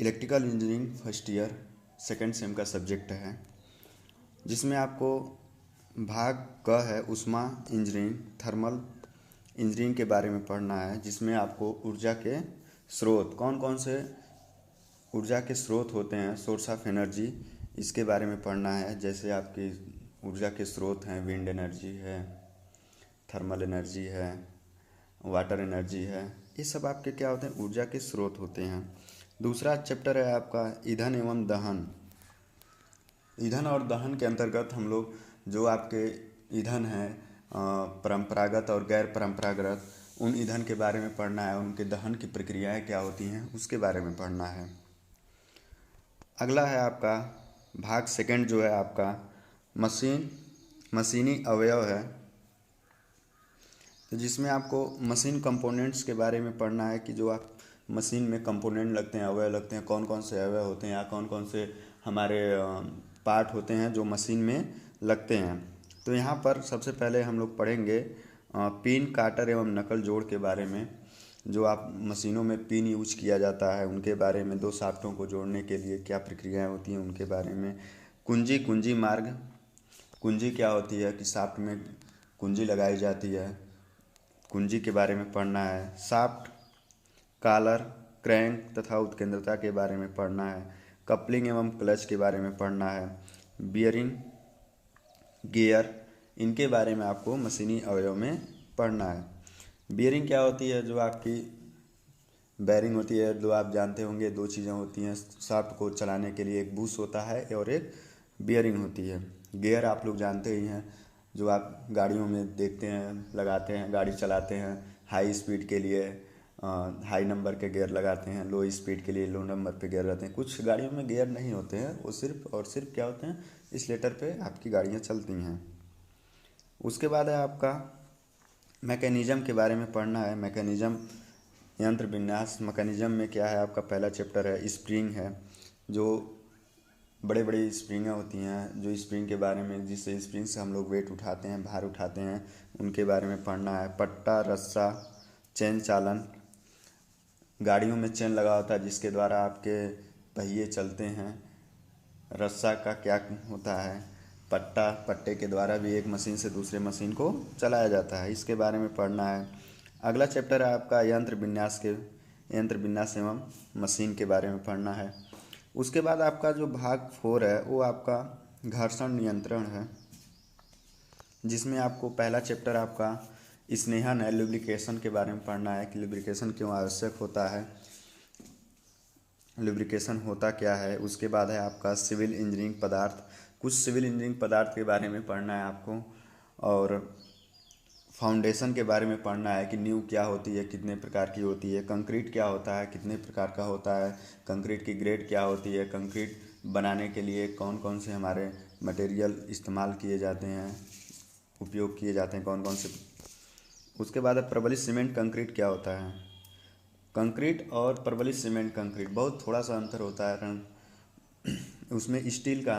Electrical engineering first year second same का subject है, जिसमें आपको भाग क है ऊष्मा इंजीनियरिंग थर्मल इंजीनियरिंग के बारे में पढ़ना है, जिसमें आपको ऊर्जा के स्रोत कौन कौन से ऊर्जा के स्रोत होते हैं, सोर्स ऑफ एनर्जी, इसके बारे में पढ़ना है। जैसे आपकी ऊर्जा के स्रोत हैं, विंड एनर्जी है, थर्मल एनर्जी है, वाटर एनर्जी है, ये सब आपके क्या होते हैं, ऊर्जा के स्रोत होते हैं। दूसरा चैप्टर है आपका ईंधन एवं दहन। ईंधन और दहन के अंतर्गत हम लोग जो आपके ईंधन हैं परंपरागत और गैर परंपरागत, उन ईंधन के बारे में पढ़ना है, उनके दहन की प्रक्रियाएं क्या होती हैं उसके बारे में पढ़ना है। अगला है आपका भाग सेकंड जो है आपका मशीनी अवयव है, तो जिसमें आपको मशीन कंपोनेंट्स के बारे में पढ़ना है कि जो आप मशीन में कंपोनेंट लगते हैं, अवयव लगते हैं, कौन कौन से अवयव होते हैं या कौन कौन से हमारे पार्ट होते हैं जो मशीन में लगते हैं। तो यहाँ पर सबसे पहले हम लोग पढ़ेंगे पिन, काटर एवं नकल जोड़ के बारे में। जो आप मशीनों में पिन यूज किया जाता है उनके बारे में, दो शाफ्टों को जोड़ने के लिए क्या प्रक्रियाएं होती हैं उनके बारे में। कुंजी मार्ग, कुंजी क्या होती है कि शाफ्ट में कुंजी लगाई जाती है, कुंजी के बारे में पढ़ना है। शाफ्ट, कॉलर, क्रैंक तथा उत्केंद्रता के बारे में पढ़ना है। कपलिंग एवं क्लच के बारे में पढ़ना है। बियरिंग, गियर, इनके बारे में आपको मशीनी अवयव में पढ़ना है। बियरिंग क्या होती है, जो आपकी बैरिंग होती है, जो आप जानते होंगे दो चीज़ें होती हैं शाफ्ट को चलाने के लिए, एक बुश होता है और एक बियरिंग होती है। गियर आप लोग जानते ही हैं, जो आप गाड़ियों में देखते हैं, लगाते हैं, गाड़ी चलाते हैं, हाई स्पीड के लिए हाई नंबर के गियर लगाते हैं, लो स्पीड के लिए लो नंबर पे गियर रहते हैं। कुछ गाड़ियों में गियर नहीं होते हैं, वो सिर्फ और सिर्फ क्या होते हैं, इस लेटर पे आपकी गाड़ियाँ चलती हैं। उसके बाद है आपका मैकेनिज़्म के बारे में पढ़ना है। मैकेनिज़्म यंत्र विन्यास। मैकेनिज़्म में क्या है, आपका पहला चैप्टर है स्प्रिंग है, जो बड़े बड़े स्प्रिंगें होती हैं, जो स्प्रिंग के बारे में, जिससे स्प्रिंग से हम लोग वेट उठाते हैं, भार उठाते हैं, उनके बारे में पढ़ना है। पट्टा, रस्सा, चेन चालन, गाड़ियों में चेन लगा होता है जिसके द्वारा आपके पहिए चलते हैं। रस्सा का क्या होता है, पट्टे के द्वारा भी एक मशीन से दूसरे मशीन को चलाया जाता है, इसके बारे में पढ़ना है। अगला चैप्टर है आपका यंत्र विन्यास एवं मशीन के बारे में पढ़ना है। उसके बाद आपका जो भाग 4 है वो आपका घर्षण नियंत्रण है, जिसमें आपको पहला चैप्टर आपका स्नेहन है, लुब्रिकेशन के बारे में पढ़ना है कि लुब्रिकेशन क्यों आवश्यक होता है, लुब्रिकेशन होता क्या है। उसके बाद है आपका सिविल इंजीनियरिंग पदार्थ, कुछ सिविल इंजीनियरिंग पदार्थ के बारे में पढ़ना है आपको। और फाउंडेशन के बारे में पढ़ना है कि नींव क्या होती है, कितने प्रकार की होती है। कंक्रीट क्या होता है, कितने प्रकार का होता है। कंक्रीट की ग्रेड क्या होती है। कंक्रीट बनाने के लिए कौन कौन से हमारे मटेरियल इस्तेमाल किए जाते हैं, उपयोग किए जाते हैं, कौन कौन से। उसके बाद है प्रबलित सीमेंट कंक्रीट क्या होता है। कंक्रीट और प्रबलित सीमेंट कंक्रीट बहुत थोड़ा सा अंतर होता है, उसमें स्टील का